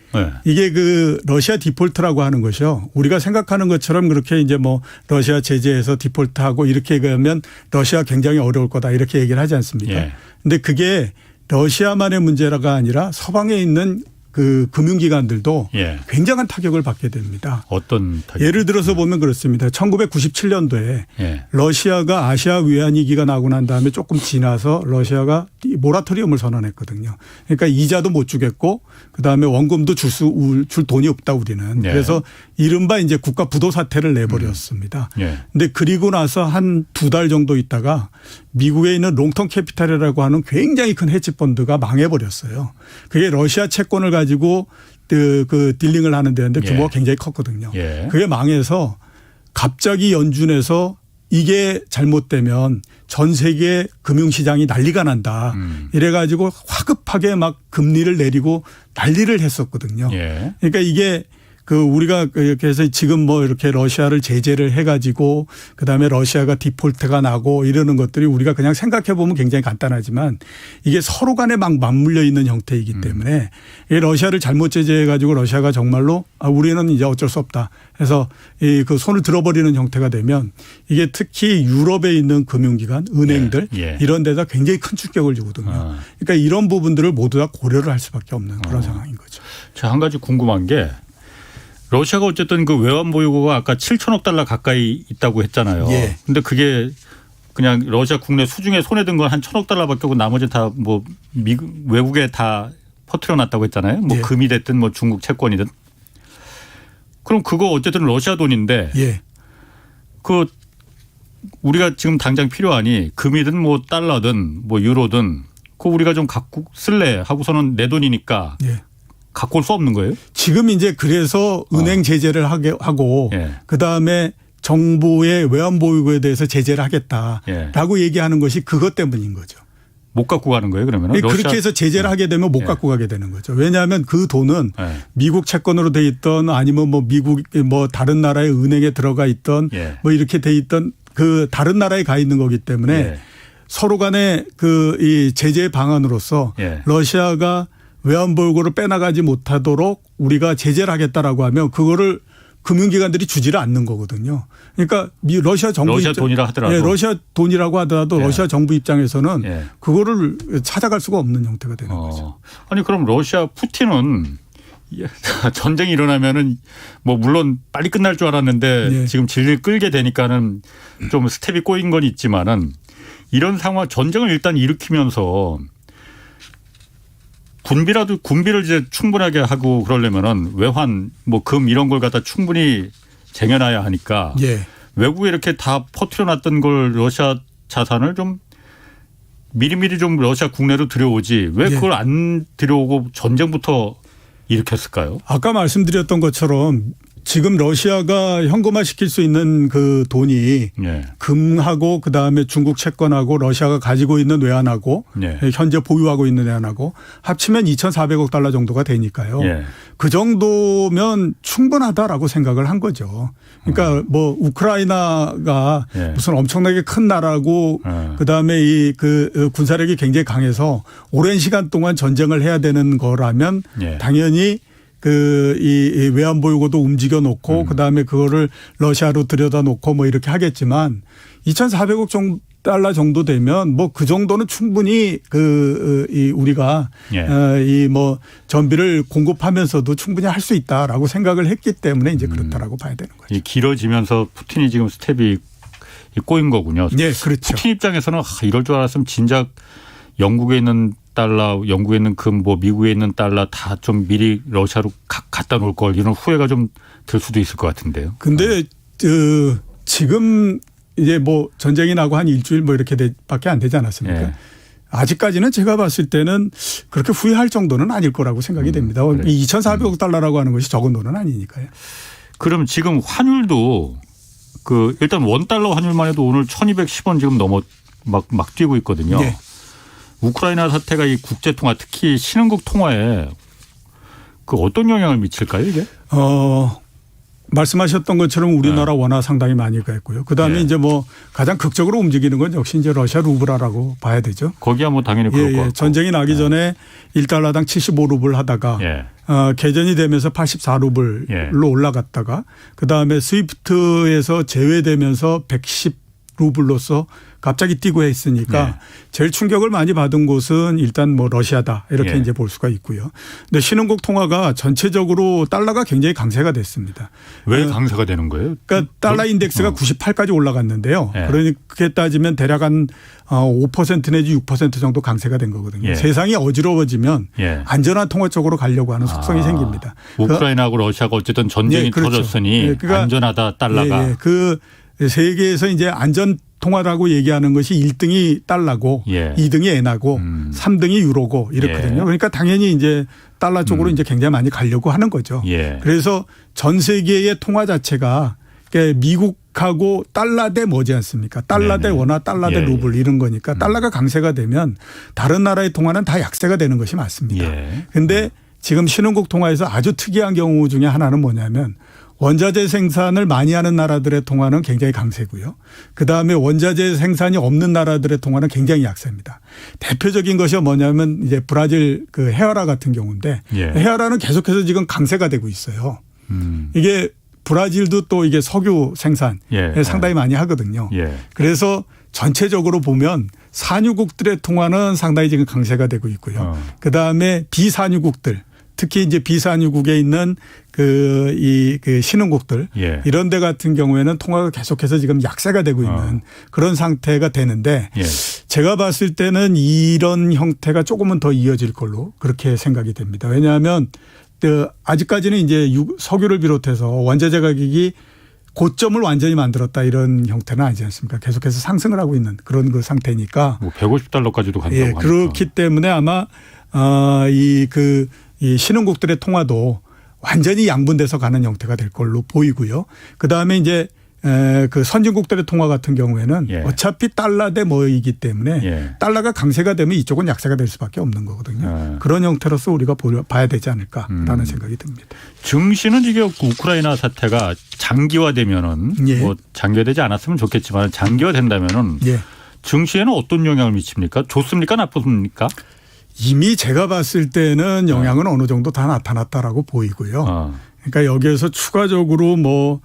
이게 그 러시아 디폴트라고 하는 것이요. 우리가 생각하는 것처럼 그렇게 이제 뭐 러시아 제재해서 디폴트하고 이렇게 얘기하면 러시아 굉장히 어려울 거다 이렇게 얘기를 하지 않습니까? 그런데 그게 러시아만의 문제가 아니라 서방에 있는 그 금융기관들도 굉장한 타격을 받게 됩니다. 어떤 타격? 예를 들어서 보면 그렇습니다. 1997년도에 러시아가 아시아 외환위기가 나고 난 다음에 조금 지나서 러시아가 모라토리엄을 선언했거든요. 그러니까 이자도 못 주겠고 그다음에 원금도 줄 돈이 없다 우리는. 그래서 이른바 이제 국가 부도 사태를 내버렸습니다. 근데 그리고 나서 한 2달 정도 있다가 미국에 있는 롱텀 캐피탈이라고 하는 굉장히 큰 헤지펀드가 망해버렸어요. 그게 러시아 채권을 가지고 그 딜링을 하는 데였는데 규모가 굉장히 컸거든요. 그게 망해서 갑자기 연준에서 이게 잘못되면 전 세계 금융시장이 난리가 난다. 이래가지고 화급하게 막 금리를 내리고 난리를 했었거든요. 그러니까 이게 그 우리가 그래서 지금 뭐 이렇게 러시아를 제재를 해가지고 그다음에 러시아가 디폴트가 나고 이러는 것들이 우리가 그냥 생각해 보면 굉장히 간단하지만 이게 서로 간에 막 맞물려 있는 형태이기 때문에 이 러시아를 잘못 제재해가지고 러시아가 정말로 우리는 이제 어쩔 수 없다 해서 이 그 손을 들어버리는 형태가 되면 이게 특히 유럽에 있는 금융기관, 은행들 이런 데다 굉장히 큰 충격을 주거든요. 그러니까 이런 부분들을 모두 다 고려를 할 수밖에 없는 그런 상황인 거죠. 자, 한 가지 궁금한 게 러시아가 어쨌든 그 외환 보유고가 아까 7천억 달러 가까이 있다고 했잖아요. 근데 그게 그냥 러시아 국내 수중에 손에 든 건 한 1,000억 달러밖에 없고 나머지 다 뭐 외국에 다 퍼뜨려 놨다고 했잖아요. 뭐 금이 됐든 뭐 중국 채권이든. 그럼 그거 어쨌든 러시아 돈인데 그 우리가 지금 당장 필요하니 금이든 뭐 달러든 뭐 유로든 그거 우리가 좀 갖고 쓸래 하고서는 내 돈이니까 갖고 올 수 없는 거예요? 지금 이제 그래서 은행 제재를 하고 그다음에 정부의 외환 보유고에 대해서 제재를 하겠다라고 얘기하는 것이 그것 때문인 거죠. 못 갖고 가는 거예요, 그러면? 그렇게 해서 제재를 하게 되면 못 갖고 가게 되는 거죠. 왜냐하면 그 돈은 미국 채권으로 돼 있던 아니면 뭐 미국 뭐 다른 나라의 은행에 들어가 있던 뭐 이렇게 돼 있던 그 다른 나라에 가 있는 거기 때문에 서로 간에 그 이 제재 방안으로서 러시아가 외환 보유고를 빼나가지 못하도록 우리가 제재를 하겠다라고 하면 그거를 금융기관들이 주지를 않는 거거든요. 그러니까 러시아 정부 러시아 돈이라 하더라도 러시아 돈이라고 하더라도 러시아 정부 입장에서는 그거를 찾아갈 수가 없는 형태가 되는 거죠. 아니 그럼 러시아 푸틴은 전쟁이 일어나면은 뭐 물론 빨리 끝날 줄 알았는데 지금 질질 끌게 되니까는 좀 스텝이 꼬인 건 있지만은 이런 상황 전쟁을 일단 일으키면서 군비를 이제 충분하게 하고 그러려면은 외환 뭐 금 이런 걸 갖다 충분히 쟁여놔야 하니까 외국에 이렇게 다 퍼뜨려놨던 걸 러시아 자산을 좀 미리미리 좀 러시아 국내로 들여오지 왜 그걸 안 들여오고 전쟁부터 일으켰을까요? 아까 말씀드렸던 것처럼 지금 러시아가 현금화 시킬 수 있는 그 돈이 금하고 그다음에 중국 채권하고 러시아가 가지고 있는 외환하고 현재 보유하고 있는 외환하고 합치면 2,400억 달러 정도가 되니까요. 그 정도면 충분하다라고 생각을 한 거죠. 그러니까 뭐 우크라이나가 무슨 엄청나게 큰 나라고 그다음에 이 그 군사력이 굉장히 강해서 오랜 시간 동안 전쟁을 해야 되는 거라면 당연히 이 외환 보유고도 움직여 놓고 그다음에 그거를 러시아로 들여다 놓고 뭐 이렇게 하겠지만 2,400억 달러 정도 되면 뭐 그 정도는 충분히 이 우리가 이 뭐 전비를 공급하면서도 충분히 할 수 있다라고 생각을 했기 때문에 이제 그렇다라고 봐야 되는 거죠. 길어지면서 푸틴이 지금 스텝이 꼬인 거군요. 네, 그렇죠. 푸틴 입장에서는 이럴 줄 알았으면 진작 영국에 있는 달러, 영국에 있는 금, 뭐 미국에 있는 달러 다 좀 미리 러시아로 갖다 놓을 걸 이런 후회가 좀 들 수도 있을 것 같은데요. 근데 지금 이제 뭐 전쟁이 나고 한 일주일 뭐 이렇게 밖에 안 되지 않았습니까? 아직까지는 제가 봤을 때는 그렇게 후회할 정도는 아닐 거라고 생각이 됩니다. 그래. 2,400억 달러라고 하는 것이 적은 돈은 아니니까요. 그럼 지금 환율도 일단 원달러 환율만 해도 오늘 1,210원 지금 넘어 막 뛰고 있거든요. 우크라이나 사태가 이 국제통화 특히 신흥국 통화에 어떤 영향을 미칠까요 이게? 말씀하셨던 것처럼 우리나라 원화 상당히 많이 갔고요. 그다음에 이제 뭐 가장 극적으로 움직이는 건 역시 이제 러시아 루블라라고 봐야 되죠. 거기야 뭐 당연히 그럴 것 같고. 전쟁이 나기 전에 1달러당 75루블 하다가 개전이 되면서 84루블로 올라갔다가 그다음에 스위프트에서 제외되면서 110루블로서 갑자기 뛰고 했으니까 예. 제일 충격을 많이 받은 곳은 일단 뭐 러시아다 이렇게 예. 이제 볼 수가 있고요. 근데 신흥국 통화가 전체적으로 달러가 굉장히 강세가 됐습니다. 왜 강세가 되는 거예요? 그러니까 달러 인덱스가 98까지 올라갔는데요. 예. 그러니까 그게 따지면 대략 한 5% 내지 6% 정도 강세가 된 거거든요. 예. 세상이 어지러워지면 예. 안전한 통화 쪽으로 가려고 하는 속성이 생깁니다. 우크라이나하고 러시아가 어쨌든 전쟁이 예, 그렇죠. 터졌으니 예, 그러니까 안전하다 달러가. 예, 예. 그 세계에서 이제 안전 통화라고 얘기하는 것이 1등이 달러고 예. 2등이 엔화고 3등이 유로고 이렇거든요. 예. 그러니까 당연히 이제 달러 쪽으로 이제 굉장히 많이 가려고 하는 거죠. 예. 그래서 전 세계의 통화 자체가 미국하고 달러 대 뭐지 않습니까? 달러 대 네네. 원화, 달러 대 예. 루블 이런 거니까 달러가 강세가 되면 다른 나라의 통화는 다 약세가 되는 것이 맞습니다. 그런데 예. 지금 신흥국 통화에서 아주 특이한 경우 중에 하나는 뭐냐면 원자재 생산을 많이 하는 나라들의 통화는 굉장히 강세고요. 그다음에 원자재 생산이 없는 나라들의 통화는 굉장히 약세입니다. 대표적인 것이 뭐냐면 이제 브라질 그 헤아라 같은 경우인데 예. 헤아라는 계속해서 지금 강세가 되고 있어요. 이게 브라질도 또 이게 석유 생산 예. 상당히 많이 하거든요. 예. 그래서 전체적으로 보면 산유국들의 통화는 상당히 지금 강세가 되고 있고요. 그다음에 비산유국들 특히 이제 비산유국에 있는 그 신흥국들 예. 이런 데 같은 경우에는 통화가 계속해서 지금 약세가 되고 있는 그런 상태가 되는데 예. 제가 봤을 때는 이런 형태가 조금은 더 이어질 걸로 그렇게 생각이 됩니다. 왜냐하면 아직까지는 이제 석유를 비롯해서 원자재 가격이 고점을 완전히 만들었다 이런 형태는 아니지 않습니까? 계속해서 상승을 하고 있는 그런 그 상태니까. 뭐 150달러까지도 간다고 예, 하니까. 그렇기 때문에 아마 이 신흥국들의 통화도 완전히 양분돼서 가는 형태가 될 걸로 보이고요. 그 다음에 이제 그 선진국들의 통화 같은 경우에는 예. 어차피 달러 대 뭐이기 때문에 예. 달러가 강세가 되면 이쪽은 약세가 될 수밖에 없는 거거든요. 예. 그런 형태로서 우리가 봐야 되지 않을까라는 생각이 듭니다. 증시는 이게 우크라이나 사태가 장기화되면은 예. 뭐 장기화되지 않았으면 좋겠지만 장기화된다면은 예. 증시에는 어떤 영향을 미칩니까? 좋습니까? 나쁘습니까? 이미 제가 봤을 때는 영향은 어느 정도 다 나타났다라고 보이고요. 그러니까 여기에서 추가적으로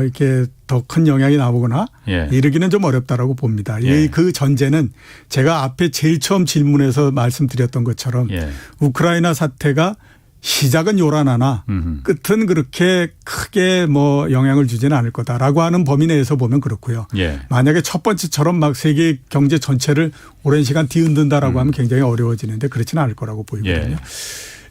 이렇게 더 큰 영향이 나오거나 예. 이르기는 좀 어렵다라고 봅니다. 예. 그 전제는 제가 앞에 제일 처음 질문에서 말씀드렸던 것처럼 예. 우크라이나 사태가 시작은 요란하나 끝은 그렇게 크게 영향을 주지는 않을 거다라고 하는 범위 내에서 보면 그렇고요. 예. 만약에 첫 번째처럼 막 세계 경제 전체를 오랜 시간 뒤흔든다라고 하면 굉장히 어려워지는데 그렇지는 않을 거라고 보이거든요. 예.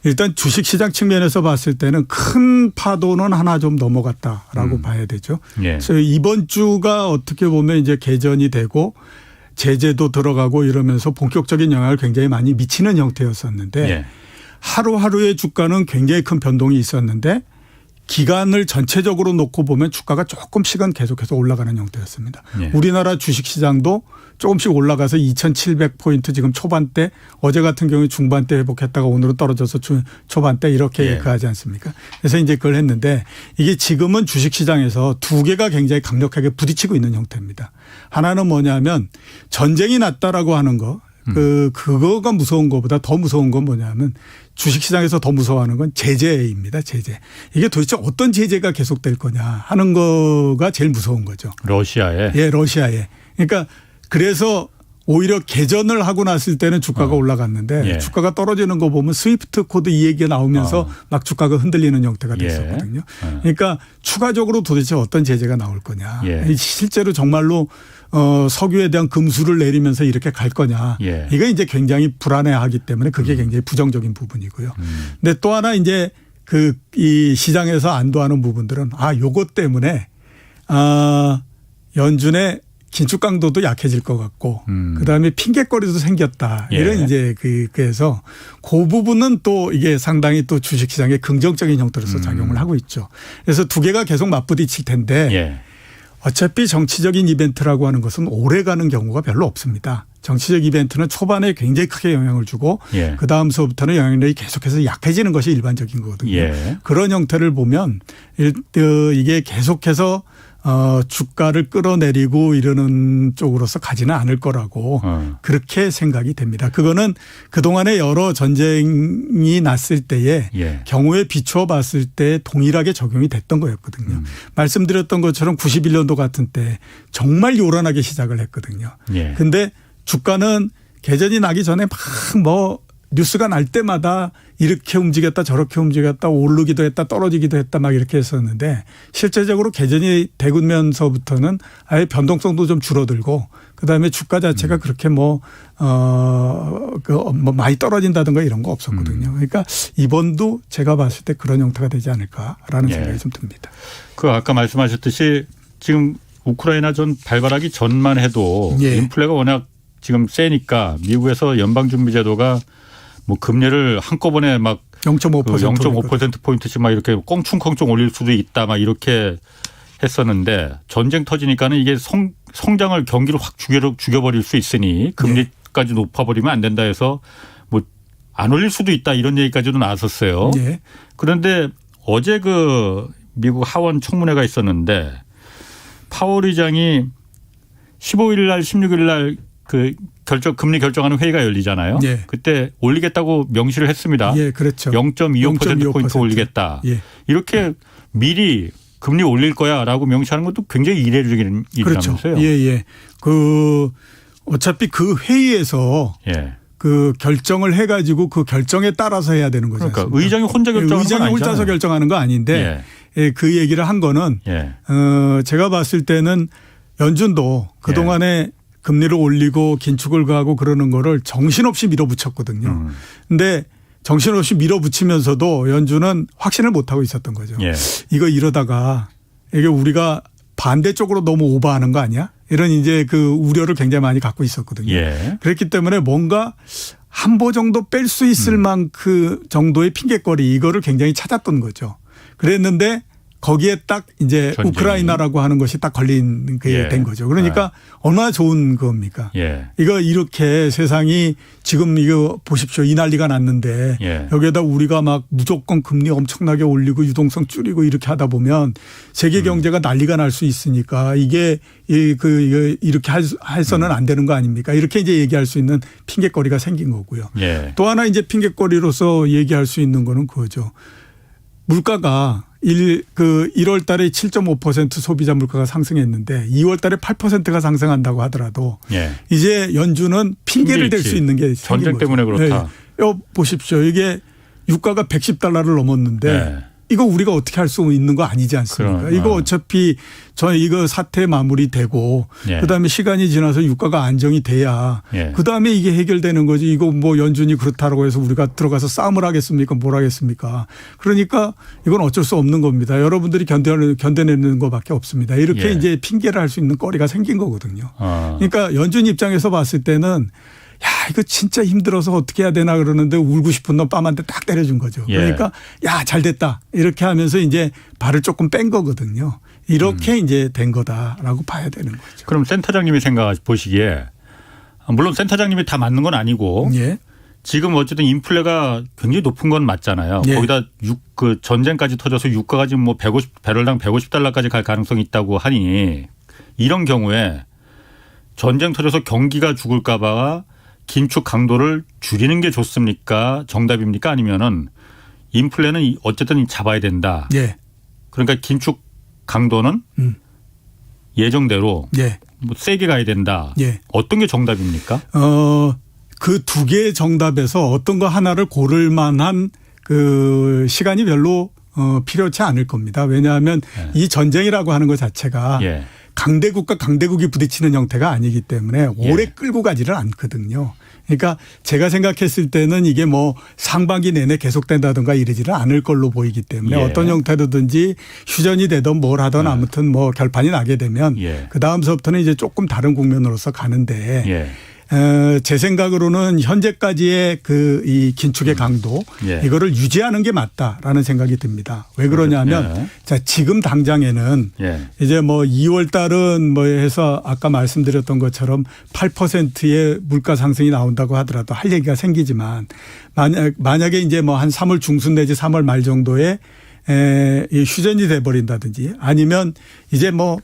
일단 주식시장 측면에서 봤을 때는 큰 파도는 하나 좀 넘어갔다라고 봐야 되죠. 예. 그래서 이번 주가 어떻게 보면 이제 개전이 되고 제재도 들어가고 이러면서 본격적인 영향을 굉장히 많이 미치는 형태였었는데 예. 하루하루의 주가는 굉장히 큰 변동이 있었는데 기간을 전체적으로 놓고 보면 주가가 조금씩은 계속해서 올라가는 형태였습니다. 예. 우리나라 주식시장도 조금씩 올라가서 2,700포인트 지금 초반대 어제 같은 경우에 중반대 회복했다가 오늘은 떨어져서 초반대 이렇게 예. 하지 않습니까? 그래서 이제 그걸 했는데 이게 지금은 주식시장에서 두 개가 굉장히 강력하게 부딪히고 있는 형태입니다. 하나는 뭐냐면 전쟁이 났다라고 하는 거 그거가 무서운 것보다 더 무서운 건 뭐냐면 주식시장에서 더 무서워하는 건 제재입니다. 제재. 이게 도대체 어떤 제재가 계속될 거냐 하는 거가 제일 무서운 거죠. 러시아에. 예, 러시아에. 그러니까 그래서 오히려 개전을 하고 났을 때는 주가가 올라갔는데 예. 주가가 떨어지는 거 보면 스위프트 코드 이 얘기가 나오면서 막 주가가 흔들리는 형태가 됐었거든요. 예. 그러니까 추가적으로 도대체 어떤 제재가 나올 거냐. 예. 실제로 정말로 석유에 대한 금수를 내리면서 이렇게 갈 거냐. 예. 이거 이제 굉장히 불안해하기 때문에 그게 굉장히 부정적인 부분이고요. 근데 또 하나 이제 이 시장에서 안도하는 부분들은 요것 때문에 연준의 긴축 강도도 약해질 것 같고 그다음에 핑계거리도 생겼다. 예. 이런 이제 그래서 그 부분은 또 이게 상당히 또 주식시장에 긍정적인 형태로서 작용을 하고 있죠. 그래서 두 개가 계속 맞부딪힐 텐데 예. 어차피 정치적인 이벤트라고 하는 것은 오래 가는 경우가 별로 없습니다. 정치적 이벤트는 초반에 굉장히 크게 영향을 주고 예. 그다음서부터는 영향력이 계속해서 약해지는 것이 일반적인 거거든요. 예. 그런 형태를 보면 이게 계속해서 주가를 끌어내리고 이러는 쪽으로서 가지는 않을 거라고 그렇게 생각이 됩니다. 그거는 그동안에 여러 전쟁이 났을 때에 경우에 비추어 봤을 때 동일하게 적용이 됐던 거였거든요. 말씀드렸던 것처럼 91년도 같은 때 정말 요란하게 시작을 했거든요. 근데 주가는 개전이 나기 전에 막 뭐 뉴스가 날 때마다 이렇게 움직였다 저렇게 움직였다 오르기도 했다 떨어지기도 했다 막 이렇게 했었는데 실제적으로 개전이 되면서부터는 아예 변동성도 좀 줄어들고 그다음에 주가 자체가 그렇게 뭐 많이 떨어진다든가 이런 거 없었거든요. 그러니까 이번도 제가 봤을 때 그런 형태가 되지 않을까라는 생각이 좀 듭니다. 그 아까 말씀하셨듯이 지금 우크라이나 전 발발하기 전만 해도 인플레가 워낙 지금 세니까 미국에서 연방준비제도가 뭐 금리를 한꺼번에 막 0.5%포인트씩 막 이렇게 껑충껑충 올릴 수도 있다 막 이렇게 했었는데 전쟁 터지니까는 이게 성장을 경기를 확 죽여버릴 수 있으니 금리까지 높아버리면 안 된다 해서 뭐 안 올릴 수도 있다 이런 얘기까지도 나왔었어요. 그런데 어제 그 미국 하원 청문회가 있었는데 파월 의장이 15일 날 16일 날 그 금리 결정하는 회의가 열리잖아요. 그때 올리겠다고 명시를 했습니다. 그렇죠. 0.25%포인트 올리겠다. 이렇게 미리 금리 올릴 거야라고 명시하는 것도 굉장히 이례적인 일이라면서요. 그 어차피 그 회의에서 그 결정을 해가지고 그 결정에 따라서 해야 되는 거죠. 그러니까 의장이 혼자 결정하는 건 아니잖아요. 의장이 혼자서 결정하는 거 아닌데 그 얘기를 한 거는 제가 봤을 때는 연준도 그동안에 금리를 올리고 긴축을 가고 그러는 거를 정신없이 밀어붙였거든요. 근데 정신없이 밀어붙이면서도 연준은 확신을 못하고 있었던 거죠. 이거 이러다가 이게 우리가 반대쪽으로 너무 오버하는 거 아니야? 이런 이제 그 우려를 굉장히 많이 갖고 있었거든요. 그렇기 때문에 뭔가 한 보 정도 뺄 수 있을 만큼 정도의 핑계거리 이거를 굉장히 찾았던 거죠. 그랬는데 거기에 딱 이제 전쟁이. 우크라이나라고 하는 것이 딱 걸린 게 된 거죠. 그러니까 얼마나 좋은 겁니까? 이거 이렇게 세상이 지금 이거 보십시오. 이 난리가 났는데 여기에다 우리가 막 무조건 금리 엄청나게 올리고 유동성 줄이고 이렇게 하다 보면 세계 경제가 난리가 날 수 있으니까 이게 이렇게 해서는 안 되는 거 아닙니까? 이렇게 이제 얘기할 수 있는 핑계거리가 생긴 거고요. 또 하나 이제 핑계거리로서 얘기할 수 있는 거는 그거죠. 물가가 1월 달에 7.5% 소비자 물가가 상승했는데 2월 달에 8%가 상승한다고 하더라도 이제 연준은 핑계를 댈 수 있는 게 생긴 전쟁 때문에 그렇다. 보십시오. 이게 유가가 $110를 넘었는데 이거 우리가 어떻게 할 수 있는 거 아니지 않습니까? 이거 어차피 이거 사태 마무리되고 그다음에 시간이 지나서 유가가 안정이 돼야 그다음에 이게 해결되는 거지. 이거 뭐 연준이 그렇다라고 해서 우리가 들어가서 싸움을 하겠습니까? 뭘 하겠습니까? 그러니까 이건 어쩔 수 없는 겁니다. 여러분들이 견뎌내는 것밖에 없습니다. 이렇게 이제 핑계를 할 수 있는 거리가 생긴 거거든요. 그러니까 연준 입장에서 봤을 때는 야, 이거 진짜 힘들어서 어떻게 해야 되나 그러는데 울고 싶은 놈 뺨한테 딱 때려준 거죠. 그러니까 야, 잘 됐다. 이렇게 하면서 이제 발을 조금 뺀 거거든요. 이렇게 이제 된 거다라고 봐야 되는 거죠. 그럼 센터장님이 보시기에 물론 센터장님이 다 맞는 건 아니고 지금 어쨌든 인플레가 굉장히 높은 건 맞잖아요. 거기다 그 전쟁까지 터져서 유가가 지금 뭐 배럴당 $150까지 갈 가능성이 있다고 하니 이런 경우에 전쟁 터져서 경기가 죽을까 봐 긴축 강도를 줄이는 게 좋습니까? 정답입니까? 아니면은 인플레는 어쨌든 잡아야 된다. 그러니까 긴축 강도는 예정대로 뭐 세게 가야 된다. 어떤 게 정답입니까? 그 두 개의 정답에서 어떤 거 하나를 고를 만한 그 시간이 별로 필요치 않을 겁니다. 왜냐하면 이 전쟁이라고 하는 것 자체가 강대국과 강대국이 부딪히는 형태가 아니기 때문에 오래 끌고 가지를 않거든요. 그러니까 제가 생각했을 때는 이게 뭐 상반기 내내 계속된다든가 이러지는 않을 걸로 보이기 때문에 어떤 형태로든지 휴전이 되든 뭘 하든 아무튼 뭐 결판이 나게 되면 그다음서부터는 이제 조금 다른 국면으로서 가는데 제 생각으로는 현재까지의 이 긴축의 강도 이거를 유지하는 게 맞다라는 생각이 듭니다. 왜 그러냐면 자, 지금 당장에는 이제 뭐 2월 달은 뭐 해서 아까 말씀드렸던 것처럼 8%의 물가 상승이 나온다고 하더라도 할 얘기가 생기지만 만약에 이제 뭐 한 3월 중순 내지 3월 말 정도에 휴전이 돼 버린다든지 아니면 이제 뭐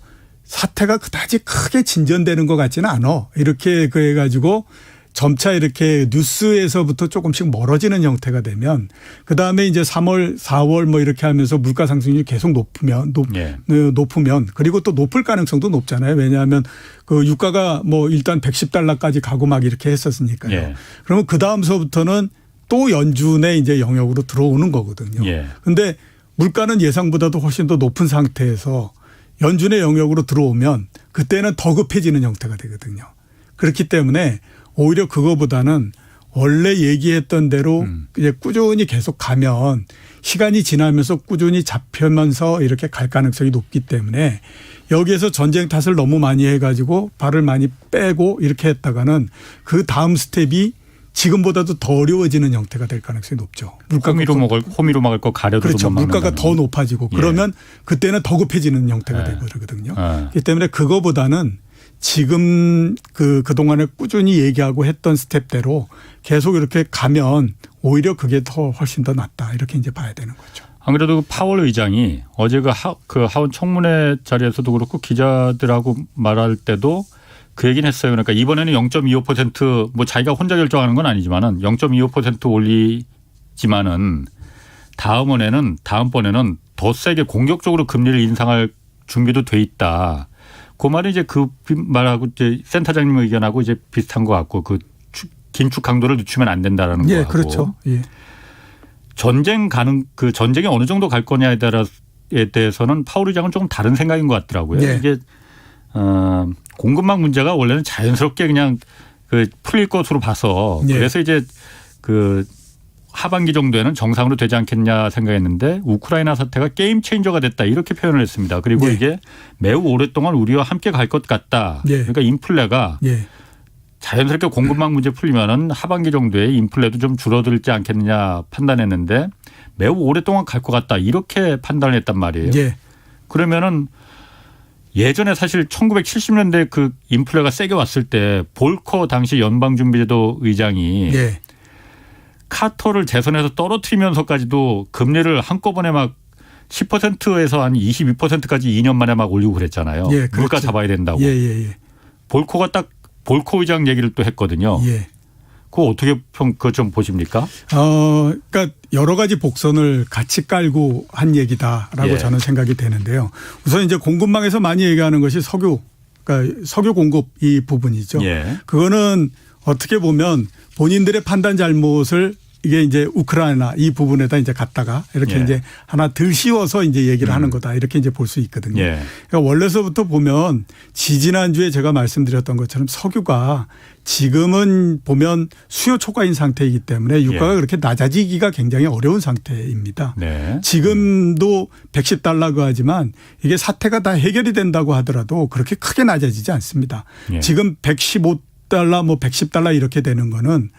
사태가 그다지 크게 진전되는 것 같지는 않아. 이렇게 그래가지고 점차 이렇게 뉴스에서부터 조금씩 멀어지는 형태가 되면 그다음에 이제 3월, 4월 뭐 이렇게 하면서 물가 상승률이 계속 높으면 그리고 또 높을 가능성도 높잖아요. 왜냐하면 그 유가가 뭐 일단 $110까지 가고 막 이렇게 했었으니까요. 예. 그러면 그다음서부터는 또 연준의 이제 영역으로 들어오는 거거든요. 그런데 예. 물가는 예상보다도 훨씬 더 높은 상태에서 연준의 영역으로 들어오면 그때는 더 급해지는 형태가 되거든요. 그렇기 때문에 오히려 그거보다는 원래 얘기했던 대로 이제 꾸준히 계속 가면 시간이 지나면서 꾸준히 잡히면서 이렇게 갈 가능성이 높기 때문에 여기에서 전쟁 탓을 너무 많이 해가지고 발을 많이 빼고 이렇게 했다가는 그 다음 스텝이 지금보다도 더 어려워지는 형태가 될 가능성이 높죠. 호미로 막을 거 가려도 그렇죠. 물가가 더 높아지고 그러면 그때는 더 급해지는 형태가 되거든요. 그렇기 때문에 그거보다는 지금 그동안에 꾸준히 얘기하고 했던 스텝대로 계속 이렇게 가면 오히려 그게 더 훨씬 더 낫다. 이렇게 이제 봐야 되는 거죠. 안 그래도 파월 의장이 어제 그 하원 청문회 자리에서도 그렇고 기자들하고 말할 때도 그 얘기는 했어요. 그러니까 이번에는 0.25% 뭐 자기가 혼자 결정하는 건 아니지만은 0.25% 올리지만은 다음번에는 더 세게 공격적으로 금리를 인상할 준비도 돼 있다. 그 말이 이제 그 말하고 이제 센터장님 의견하고 이제 비슷한 것 같고 그 긴축 강도를 늦추면 안 된다라는 거하고. 그렇죠. 예. 전쟁이 어느 정도 갈 거냐에 대해서는 파월 의장은 조금 다른 생각인 것 같더라고요. 이게 공급망 문제가 원래는 자연스럽게 그냥 풀릴 것으로 봐서 그래서 이제 하반기 정도에는 정상으로 되지 않겠냐 생각했는데 우크라이나 사태가 게임 체인저가 됐다 이렇게 표현을 했습니다. 그리고 이게 매우 오랫동안 우리와 함께 갈 것 같다. 그러니까 인플레가 자연스럽게 공급망 문제 풀리면은 하반기 정도에 인플레도 좀 줄어들지 않겠느냐 판단했는데 매우 오랫동안 갈 것 같다 이렇게 판단을 했단 말이에요. 그러면은 예전에 사실 1970년대 그 인플레가 세게 왔을 때 볼커 당시 연방준비제도 의장이 카터를 재선해서 떨어뜨리면서까지도 금리를 한꺼번에 막 10%에서 한 22%까지 2년 만에 막 올리고 그랬잖아요. 물가 잡아야 된다고. 볼커가 딱 볼커 의장 얘기를 또 했거든요. 그거 어떻게 그거 좀 보십니까? 그러니까 여러 가지 복선을 같이 깔고 한 얘기다라고 저는 생각이 되는데요. 우선 이제 공급망에서 많이 얘기하는 것이 그러니까 석유 공급 이 부분이죠. 그거는 어떻게 보면 본인들의 판단 잘못을 이게 이제 우크라이나 이 부분에다 이제 갖다가 이렇게 이제 하나 덜 씌워서 이제 얘기를 하는 거다. 이렇게 이제 볼 수 있거든요. 그러니까 원래서부터 보면 지지난주에 제가 말씀드렸던 것처럼 석유가 지금은 보면 수요 초과인 상태이기 때문에 유가가 그렇게 낮아지기가 굉장히 어려운 상태입니다. 지금도 $110그 하지만 이게 사태가 다 해결이 된다고 하더라도 그렇게 크게 낮아지지 않습니다. 지금 $115 뭐 $110 이렇게 되는 거는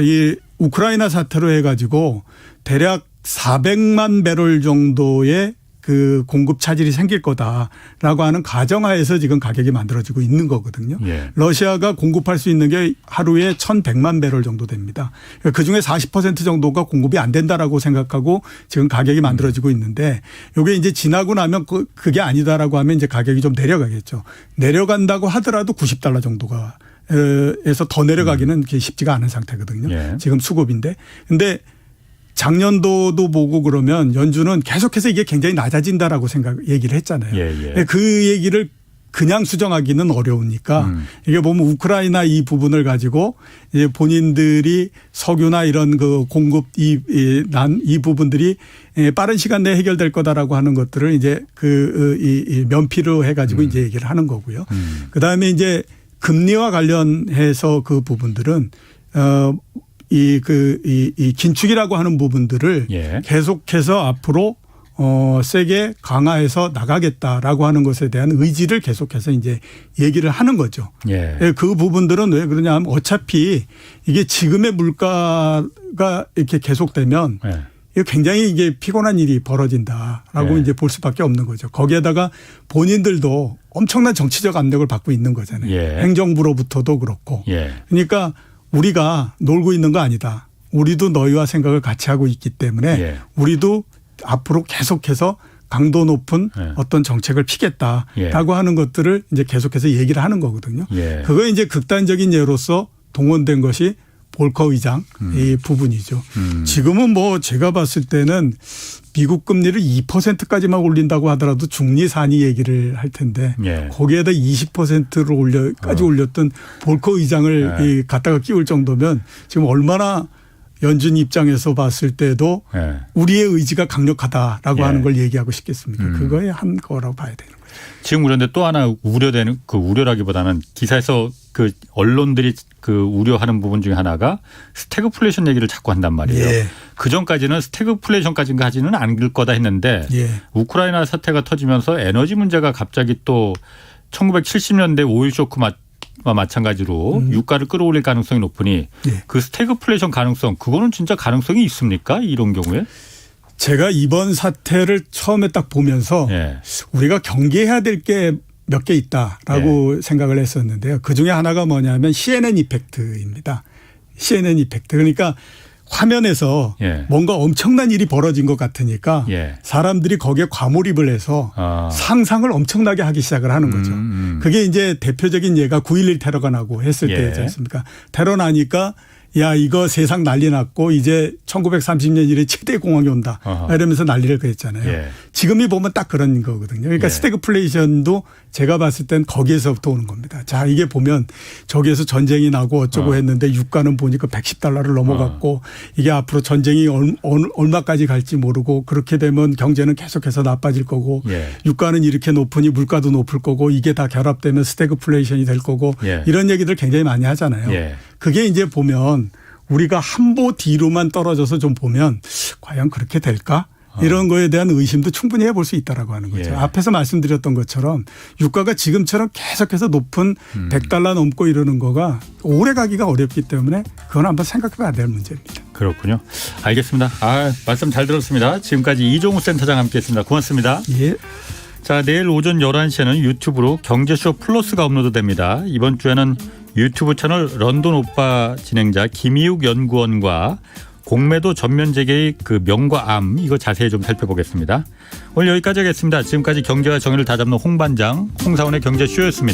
이 우크라이나 사태로 해가지고 대략 400만 배럴 정도의 그 공급 차질이 생길 거다라고 하는 가정하에서 지금 가격이 만들어지고 있는 거거든요. 러시아가 공급할 수 있는 게 하루에 1,100만 배럴 정도 됩니다. 그중에 40% 정도가 공급이 안 된다라고 생각하고 지금 가격이 만들어지고 있는데 이게 이제 지나고 나면 그게 아니다라고 하면 이제 가격이 좀 내려가겠죠. 내려간다고 하더라도 $90 정도가 에서 더 내려가기는 쉽지가 않은 상태거든요. 지금 수급인데. 근데 작년도도 보고 그러면 연준은 계속해서 이게 굉장히 낮아진다라고 얘기를 했잖아요. 그 얘기를 그냥 수정하기는 어려우니까 이게 보면 우크라이나 이 부분을 가지고 이제 본인들이 석유나 이런 그 공급 이 부분들이 빠른 시간 내에 해결될 거다라고 하는 것들을 이제 이 면피로 해가지고 이제 얘기를 하는 거고요. 그 다음에 이제 금리와 관련해서 그 부분들은 이 긴축이라고 하는 부분들을 계속해서 앞으로 세게 강화해서 나가겠다라고 하는 것에 대한 의지를 계속해서 이제 얘기를 하는 거죠. 그 부분들은 왜 그러냐 하면 어차피 이게 지금의 물가가 이렇게 계속되면 굉장히 이게 피곤한 일이 벌어진다라고 이제 볼 수밖에 없는 거죠. 거기에다가 본인들도 엄청난 정치적 압력을 받고 있는 거잖아요. 행정부로부터도 그렇고. 그러니까 우리가 놀고 있는 거 아니다. 우리도 너희와 생각을 같이 하고 있기 때문에 우리도 앞으로 계속해서 강도 높은 예. 어떤 정책을 피겠다라고 하는 것들을 이제 계속해서 얘기를 하는 거거든요. 그거 이제 극단적인 예로서 동원된 것이 볼커 의장 이 부분이죠. 지금은 뭐 제가 봤을 때는 미국 금리를 2%까지만 올린다고 하더라도 중리 산이 얘기를 할 텐데 거기에다 20%를 올렸던 볼커 의장을 갖다가 끼울 정도면 지금 얼마나 연준 입장에서 봤을 때도 우리의 의지가 강력하다라고 하는 걸 얘기하고 싶겠습니까? 그거에 한 거라고 봐야 되는 거죠. 지금 그런데 또 하나 우려되는 그 우려라기보다는 기사에서 그 언론들이 그 우려하는 부분 중에 하나가 스태그플레이션 얘기를 자꾸 한단 말이에요. 그 전까지는 스태그플레이션까지는 안 길 거다 했는데 우크라이나 사태가 터지면서 에너지 문제가 갑자기 또 1970년대 오일 쇼크와 마찬가지로 유가를 끌어올릴 가능성이 높으니 그 스태그플레이션 가능성 그거는 진짜 가능성이 있습니까? 이런 경우에? 제가 이번 사태를 처음에 딱 보면서 우리가 경계해야 될 게 몇 개 있다라고 생각을 했었는데요. 그중에 하나가 뭐냐면 CNN 이펙트입니다. CNN 이펙트. 그러니까 화면에서 뭔가 엄청난 일이 벌어진 것 같으니까 사람들이 거기에 과몰입을 해서 상상을 엄청나게 하기 시작을 하는 거죠. 그게 이제 대표적인 예가 9.11 테러가 나고 했을 때지 않습니까? 테러 나니까 야 이거 세상 난리 났고 이제 1930년 이래 최대 공황이 온다. 이러면서 난리를 그랬잖아요. 지금이 보면 딱 그런 거거든요. 그러니까 스태그플레이션도 제가 봤을 땐 거기에서부터 오는 겁니다. 자 이게 보면 저기에서 전쟁이 나고 어쩌고 했는데 유가는 보니까 $110를 넘어갔고 이게 앞으로 전쟁이 얼마까지 갈지 모르고 그렇게 되면 경제는 계속해서 나빠질 거고 유가는 이렇게 높으니 물가도 높을 거고 이게 다 결합되면 스태그플레이션이 될 거고 이런 얘기들 굉장히 많이 하잖아요. 그게 이제 보면 우리가 한보 뒤로만 떨어져서 좀 보면 과연 그렇게 될까? 이런 거에 대한 의심도 충분히 해볼 수 있다라고 하는 거죠. 앞에서 말씀드렸던 것처럼 유가가 지금처럼 계속해서 높은 $100 넘고 이러는 거가 오래 가기가 어렵기 때문에 그건 한번 생각해 봐야 될 문제입니다. 그렇군요. 알겠습니다. 말씀 잘 들었습니다. 지금까지 이종우 센터장 함께했습니다. 고맙습니다. 자, 내일 오전 11시에는 유튜브로 경제쇼 플러스가 업로드됩니다. 이번 주에는 유튜브 채널 런던 오빠 진행자 김희욱 연구원과 공매도 전면 재개의 그 명과 암 이거 자세히 좀 살펴보겠습니다. 오늘 여기까지 하겠습니다. 지금까지 경제와 정의를 다잡는 홍반장 홍사원의 경제쇼였습니다.